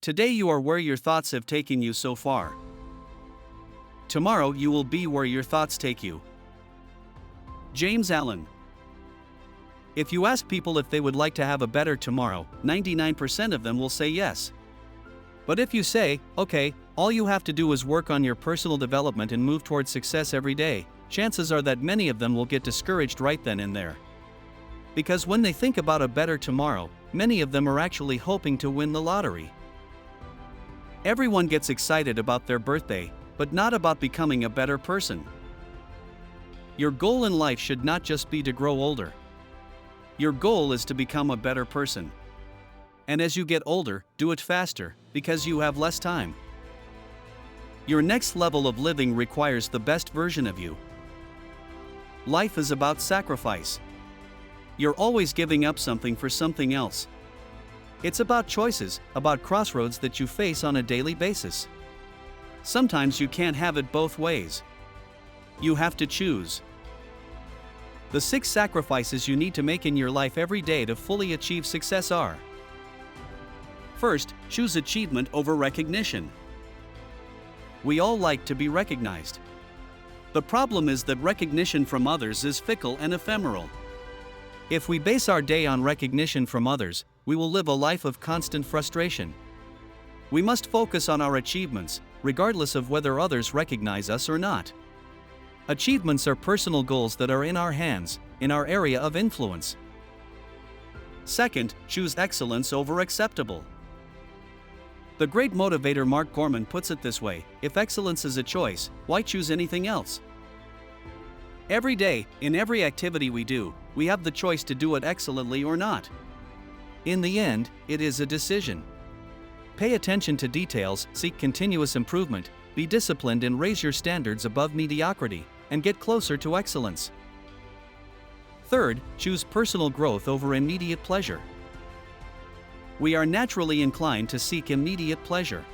Today you are where your thoughts have taken you so far. Tomorrow you will be where your thoughts take you. James Allen. If you ask people if they would like to have a better tomorrow, 99% of them will say yes. But if you say, okay, all you have to do is work on your personal development and move towards success every day, chances are that many of them will get discouraged right then and there. Because when they think about a better tomorrow, many of them are actually hoping to win the lottery. Everyone gets excited about their birthday, but not about becoming a better person. Your goal in life should not just be to grow older. Your goal is to become a better person. And as you get older, do it faster, because you have less time. Your next level of living requires the best version of you. Life is about sacrifice. You're always giving up something for something else. It's about choices, about crossroads that you face on a daily basis. Sometimes you can't have it both ways. You have to choose. The 6 sacrifices you need to make in your life every day to fully achieve success are: First, choose achievement over recognition. We all like to be recognized. The problem is that recognition from others is fickle and ephemeral. If we base our day on recognition from others, we will live a life of constant frustration. We must focus on our achievements, regardless of whether others recognize us or not. Achievements are personal goals that are in our hands, in our area of influence. Second, choose excellence over acceptable. The great motivator Mark Gorman puts it this way: if excellence is a choice, why choose anything else? Every day, in every activity we do, we have the choice to do it excellently or not. In the end, it is a decision. Pay attention to details, seek continuous improvement, be disciplined and raise your standards above mediocrity, and get closer to excellence. Third, choose personal growth over immediate pleasure. We are naturally inclined to seek immediate pleasure.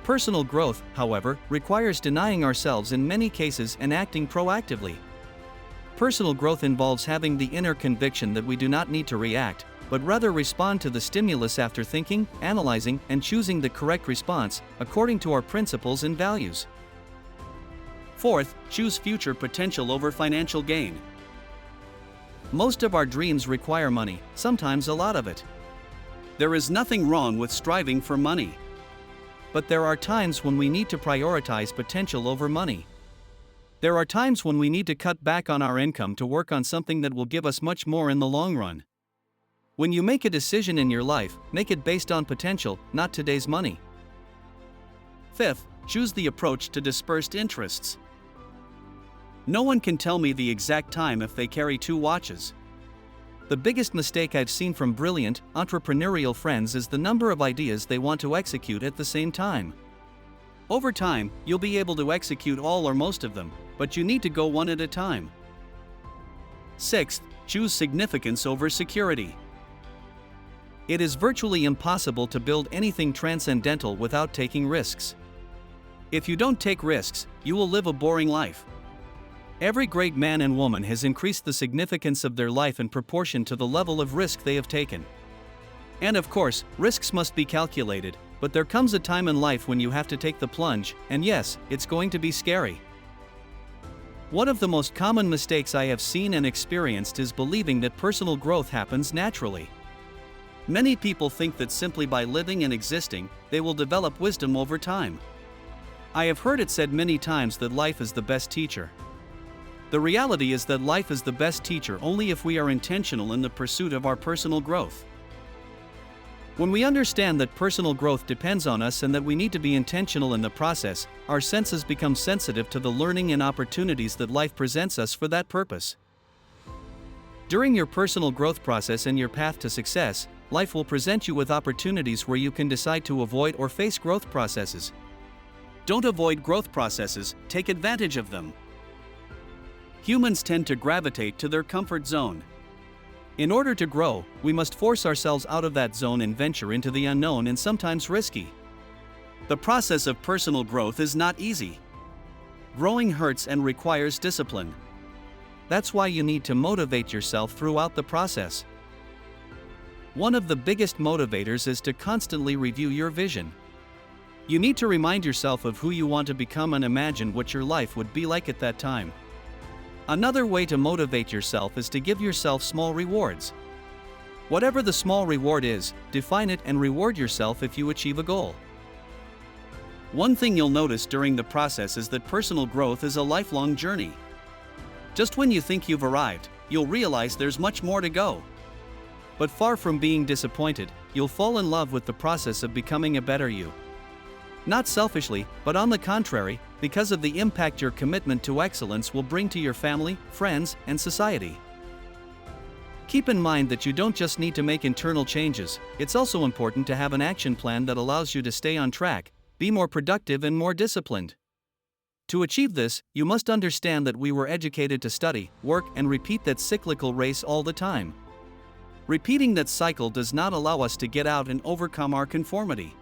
Personal growth, however, requires denying ourselves in many cases and acting proactively. Personal growth involves having the inner conviction that we do not need to react, but rather respond to the stimulus after thinking, analyzing, and choosing the correct response, according to our principles and values. Fourth, choose future potential over financial gain. Most of our dreams require money, sometimes a lot of it. There is nothing wrong with striving for money. But there are times when we need to prioritize potential over money. There are times when we need to cut back on our income to work on something that will give us much more in the long run. When you make a decision in your life, make it based on potential, not today's money. Fifth, choose the approach to dispersed interests. No one can tell me the exact time if they carry 2 watches. The biggest mistake I've seen from brilliant, entrepreneurial friends is the number of ideas they want to execute at the same time. Over time, you'll be able to execute all or most of them, but you need to go one at a time. Sixth, choose significance over security. It is virtually impossible to build anything transcendental without taking risks. If you don't take risks, you will live a boring life. Every great man and woman has increased the significance of their life in proportion to the level of risk they have taken. And of course, risks must be calculated, but there comes a time in life when you have to take the plunge, and yes, it's going to be scary. One of the most common mistakes I have seen and experienced is believing that personal growth happens naturally. Many people think that simply by living and existing, they will develop wisdom over time. I have heard it said many times that life is the best teacher. The reality is that life is the best teacher only if we are intentional in the pursuit of our personal growth. When we understand that personal growth depends on us and that we need to be intentional in the process, our senses become sensitive to the learning and opportunities that life presents us for that purpose. During your personal growth process and your path to success, life will present you with opportunities where you can decide to avoid or face growth processes. Don't avoid growth processes, take advantage of them. Humans tend to gravitate to their comfort zone. In order to grow, we must force ourselves out of that zone and venture into the unknown and sometimes risky. The process of personal growth is not easy. Growing hurts and requires discipline. That's why you need to motivate yourself throughout the process. One of the biggest motivators is to constantly review your vision. You need to remind yourself of who you want to become and imagine what your life would be like at that time. Another way to motivate yourself is to give yourself small rewards. Whatever the small reward is, define it and reward yourself if you achieve a goal. One thing you'll notice during the process is that personal growth is a lifelong journey. Just when you think you've arrived, you'll realize there's much more to go. But far from being disappointed, you'll fall in love with the process of becoming a better you. Not selfishly, but on the contrary, because of the impact your commitment to excellence will bring to your family, friends, and society. Keep in mind that you don't just need to make internal changes, it's also important to have an action plan that allows you to stay on track, be more productive and more disciplined. To achieve this, you must understand that we were educated to study, work, and repeat that cyclical race all the time. Repeating that cycle does not allow us to get out and overcome our conformity.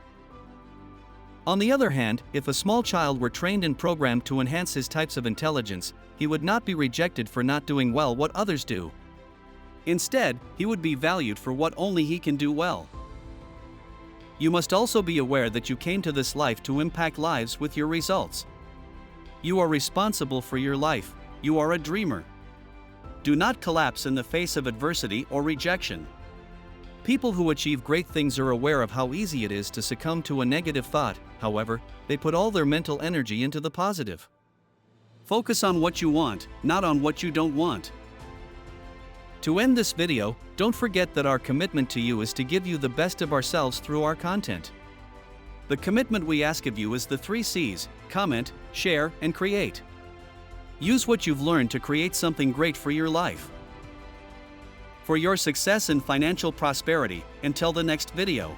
On the other hand, if a small child were trained and programmed to enhance his types of intelligence, he would not be rejected for not doing well what others do. Instead, he would be valued for what only he can do well. You must also be aware that you came to this life to impact lives with your results. You are responsible for your life. You are a dreamer. Do not collapse in the face of adversity or rejection. People who achieve great things are aware of how easy it is to succumb to a negative thought. However, they put all their mental energy into the positive. Focus on what you want, not on what you don't want. To end this video, don't forget that our commitment to you is to give you the best of ourselves through our content. The commitment we ask of you is the 3 C's: comment, share, and create. Use what you've learned to create something great for your life. For your success and financial prosperity, until the next video.